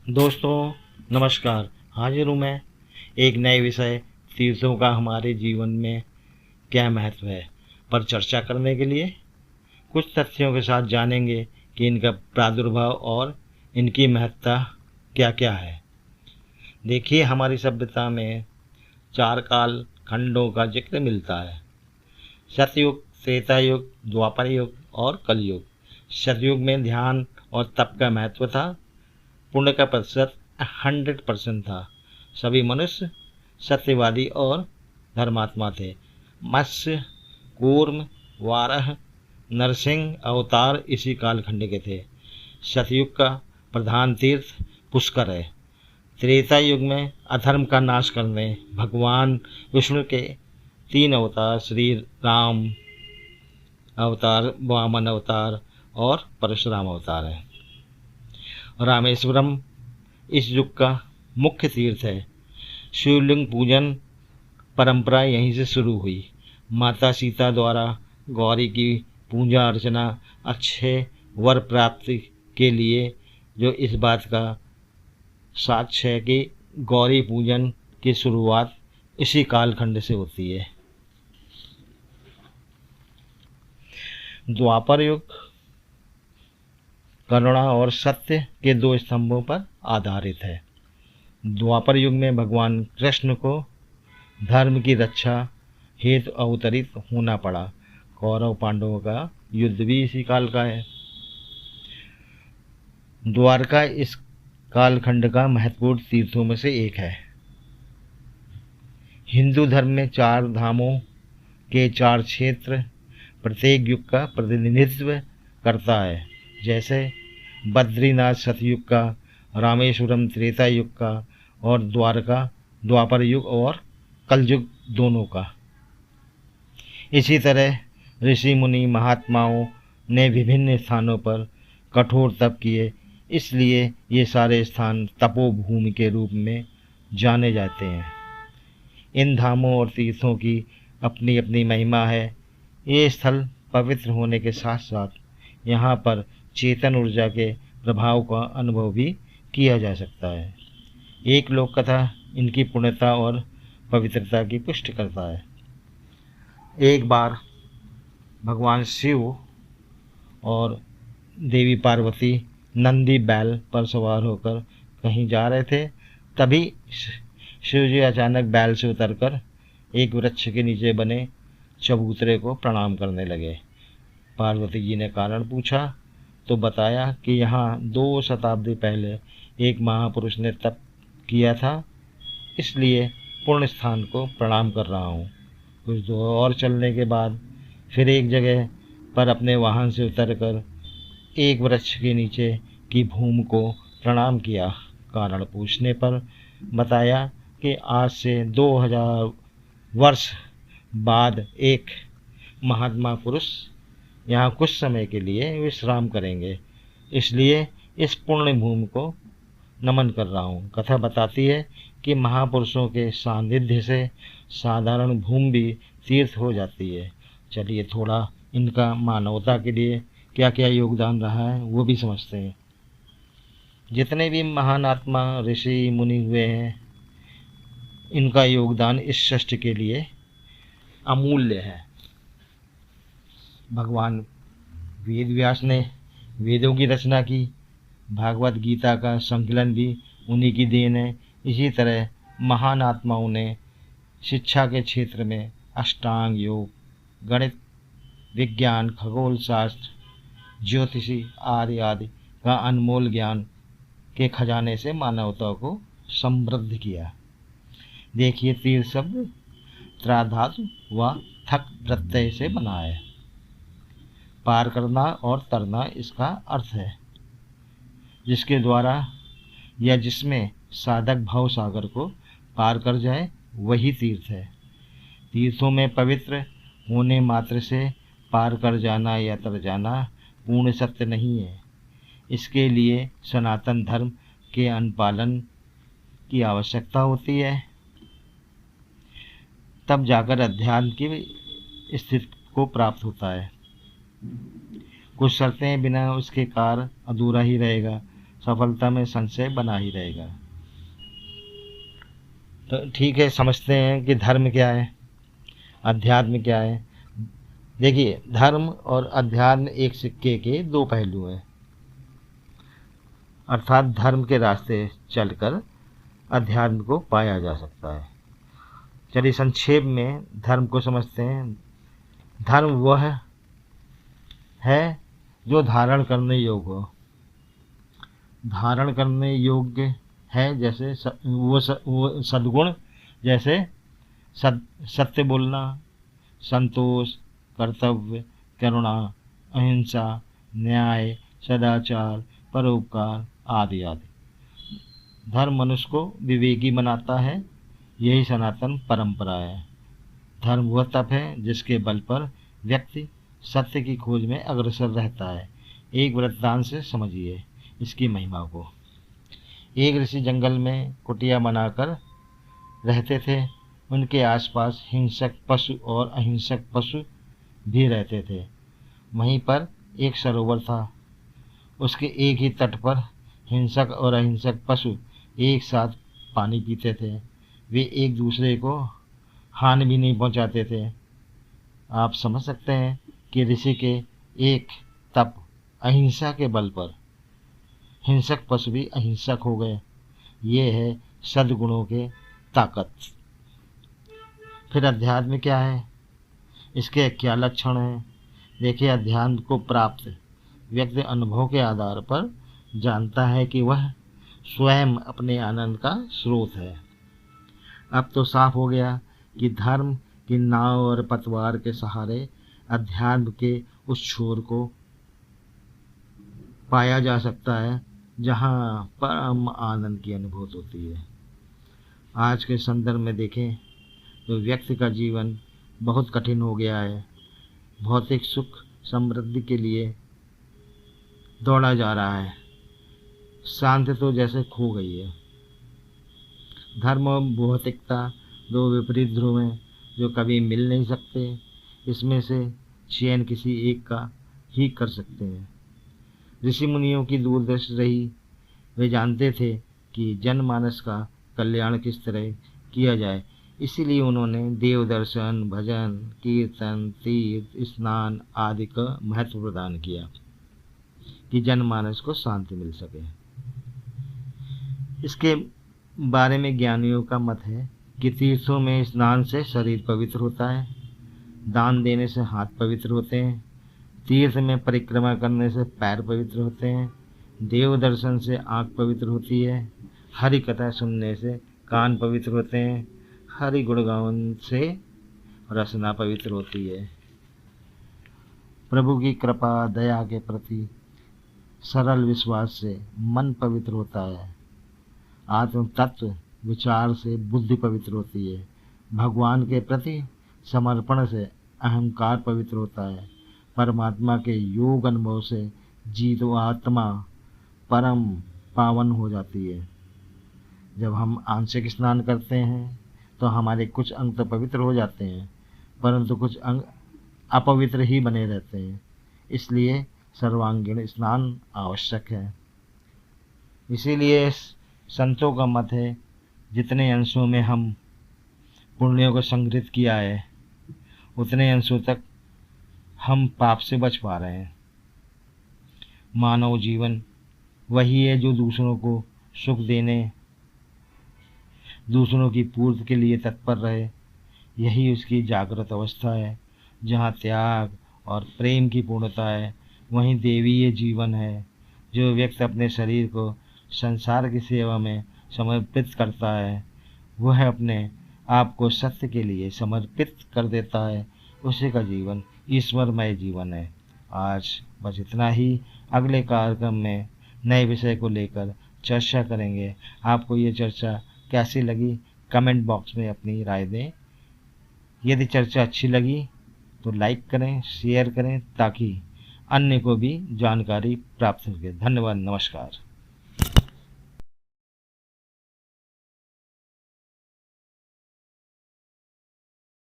दोस्तों नमस्कार। हाजिर हूँ मैं एक नए विषय तीर्थों का हमारे जीवन में क्या महत्व है पर चर्चा करने के लिए। कुछ तथ्यों के साथ जानेंगे कि इनका प्रादुर्भाव और इनकी महत्ता क्या क्या है। देखिए, हमारी सभ्यता में 4 काल खंडों का जिक्र मिलता है: सतयुग, त्रेता युग, द्वापर युग और कलयुग। सतयुग में ध्यान और तप का महत्व था। पुण्य का प्रतिशत 100% था। सभी मनुष्य सत्यवादी और धर्मात्मा थे। मत्स्य, कूर्म, वाराह, नरसिंह अवतार इसी कालखंड के थे। सतयुग का प्रधान तीर्थ पुष्कर है। त्रेता युग में अधर्म का नाश करने भगवान विष्णु के 3 अवतार श्री राम अवतार, वामन अवतार और परशुराम अवतार है। रामेश्वरम इस युग का मुख्य तीर्थ है। शिवलिंग पूजन परंपरा यहीं से शुरू हुई। माता सीता द्वारा गौरी की पूजा अर्चना अच्छे वर प्राप्ति के लिए, जो इस बात का साक्ष्य है कि गौरी पूजन की शुरुआत इसी कालखंड से होती है। द्वापर युग करुणा और सत्य के 2 स्तंभों पर आधारित है। द्वापर युग में भगवान कृष्ण को धर्म की रक्षा हेतु अवतरित होना पड़ा। कौरव पांडवों का युद्ध भी इसी काल का है। द्वारका इस कालखंड का महत्वपूर्ण तीर्थों में से एक है। हिंदू धर्म में 4 धामों के 4 क्षेत्र प्रत्येक युग का प्रतिनिधित्व करता है, जैसे बद्रीनाथ सतयुग का, रामेश्वरम त्रेता युग का और द्वारका द्वापर युग और कलयुग दोनों का। इसी तरह ऋषि मुनि महात्माओं ने विभिन्न स्थानों पर कठोर तप किए, इसलिए ये सारे स्थान तपोभूमि के रूप में जाने जाते हैं। इन धामों और तीर्थों की अपनी अपनी महिमा है। ये स्थल पवित्र होने के साथ साथ यहाँ पर चेतन ऊर्जा के प्रभाव का अनुभव भी किया जा सकता है। एक लोक कथा इनकी पुण्यता और पवित्रता की पुष्टि करता है। एक बार भगवान शिव और देवी पार्वती नंदी बैल पर सवार होकर कहीं जा रहे थे। तभी शिव जी अचानक बैल से उतरकर एक वृक्ष के नीचे बने चबूतरे को प्रणाम करने लगे। पार्वती जी ने कारण पूछा तो बताया कि यहाँ 2 शताब्दी पहले एक महापुरुष ने तप किया था, इसलिए पुण्य स्थान को प्रणाम कर रहा हूँ। कुछ दूर और चलने के बाद फिर एक जगह पर अपने वाहन से उतरकर एक वृक्ष के नीचे की भूमि को प्रणाम किया। कारण पूछने पर बताया कि आज से 2000 वर्ष बाद एक महात्मा पुरुष यहाँ कुछ समय के लिए विश्राम करेंगे, इसलिए इस पुण्य भूमि को नमन कर रहा हूँ। कथा बताती है कि महापुरुषों के सानिध्य से साधारण भूमि भी तीर्थ हो जाती है। चलिए थोड़ा इनका मानवता के लिए क्या क्या योगदान रहा है वो भी समझते हैं। जितने भी महान आत्मा ऋषि मुनि हुए हैं, इनका योगदान इस सृष्टि के लिए अमूल्य है। भगवान वेद व्यास ने वेदों की रचना की। भागवत गीता का संकलन भी उन्हीं की देन है। इसी तरह महान आत्माओं ने शिक्षा के क्षेत्र में अष्टांग योग, गणित, विज्ञान, खगोल शास्त्र, ज्योतिषी आदि का अनमोल ज्ञान के खजाने से मानवता को समृद्ध किया। देखिए, तीर्थ शब्द त्राधातु व थक प्रत्यय से बना है। पार करना और तरना इसका अर्थ है, जिसके द्वारा या जिसमें साधक भव सागर को पार कर जाए वही तीर्थ है। तीर्थों में पवित्र होने मात्र से पार कर जाना या तर जाना पूर्ण सत्य नहीं है। इसके लिए सनातन धर्म के अनुपालन की आवश्यकता होती है, तब जाकर अध्यात्म की स्थिति को प्राप्त होता है। कुछ शर्तें बिना उसके कार्य अधूरा ही रहेगा। सफलता में संशय बना ही रहेगा। तो ठीक है, समझते हैं कि धर्म क्या है, अध्यात्म क्या है। देखिए, धर्म और अध्यात्म एक सिक्के के दो पहलू हैं, अर्थात धर्म के रास्ते चलकर अध्यात्म को पाया जा सकता है। चलिए संक्षेप में धर्म को समझते हैं। धर्म वह है जो धारण करने योग्य हो, धारण करने योग्य है, जैसे वो सद्गुण, जैसे सत्य बोलना, संतोष, कर्तव्य, करुणा, अहिंसा, न्याय, सदाचार, परोपकार आदि आदि। धर्म मनुष्य को विवेकी बनाता है, यही सनातन परंपरा है। धर्म वह तप है जिसके बल पर व्यक्ति सत्य की खोज में अग्रसर रहता है। एक वृत्तांत से समझिए इसकी महिमा को। एक ऋषि जंगल में कुटिया बनाकर रहते थे। उनके आसपास हिंसक पशु और अहिंसक पशु भी रहते थे। वहीं पर एक सरोवर था। उसके एक ही तट पर हिंसक और अहिंसक पशु एक साथ पानी पीते थे। वे एक दूसरे को हानि भी नहीं पहुंचाते थे। आप समझ सकते हैं कि ऋषि के एक तप अहिंसा के बल पर हिंसक पशु भी अहिंसक हो गए। ये है सद्गुणों के ताकत। फिर अध्यात्म क्या है, इसके क्या लक्षण हैं? देखिए, अध्यात्म को प्राप्त व्यक्ति अनुभव के आधार पर जानता है कि वह स्वयं अपने आनंद का स्रोत है। अब तो साफ हो गया कि धर्म की नाव और पतवार के सहारे अध्यात्म के उस छोर को पाया जा सकता है जहाँ परम आनंद की अनुभूति होती है। आज के संदर्भ में देखें तो व्यक्ति का जीवन बहुत कठिन हो गया है। भौतिक सुख समृद्धि के लिए दौड़ा जा रहा है, शांति तो जैसे खो गई है। धर्म और भौतिकता दो विपरीत ध्रुव हैं जो कभी मिल नहीं सकते। इसमें से चयन किसी एक का ही कर सकते हैं। ऋषि मुनियों की दूरदृष्टि रही। वे जानते थे कि जनमानस का कल्याण किस तरह किया जाए, इसीलिए उन्होंने देव दर्शन, भजन, कीर्तन, तीर्थ, स्नान आदि का महत्व प्रदान किया कि जनमानस को शांति मिल सके। इसके बारे में ज्ञानियों का मत है कि तीर्थों में स्नान से शरीर पवित्र होता है, दान देने से हाथ पवित्र होते हैं, तीर्थ में परिक्रमा करने से पैर पवित्र होते हैं, देव दर्शन से आँख पवित्र होती है, हरि कथा सुनने से कान पवित्र होते हैं, हरि गुणगान से रसना पवित्र होती है। प्रभु की कृपा दया के प्रति सरल विश्वास से मन पवित्र होता है। आत्म तत्व विचार से बुद्धि पवित्र होती है। भगवान के प्रति समर्पण से अहंकार पवित्र होता है। परमात्मा के योग अनुभव से जीवात्मा परम पावन हो जाती है। जब हम आंशिक स्नान करते हैं तो हमारे कुछ अंग तो पवित्र हो जाते हैं, परंतु कुछ अंग अपवित्र ही बने रहते हैं। इसलिए सर्वांगीण स्नान आवश्यक है। इसीलिए संतों का मत है, जितने अंशों में हम पुण्यों को संग्रहित किया है उतने अंशों तक हम पाप से बच पा रहे हैं। मानव जीवन वही है जो दूसरों को सुख देने, दूसरों की पूर्ति के लिए तत्पर रहे। यही उसकी जागृत अवस्था है। जहाँ त्याग और प्रेम की पूर्णता है, वहीं देवीय जीवन है। जो व्यक्ति अपने शरीर को संसार की सेवा में समर्पित करता है, वह अपने आप को सत्य के लिए समर्पित कर देता है। उसी का जीवन ईश्वरमय जीवन है। आज बस इतना ही। अगले कार्यक्रम में नए विषय को लेकर चर्चा करेंगे। आपको ये चर्चा कैसी लगी, कमेंट बॉक्स में अपनी राय दें। यदि चर्चा अच्छी लगी तो लाइक करें, शेयर करें, ताकि अन्य को भी जानकारी प्राप्त हो सके। धन्यवाद, नमस्कार।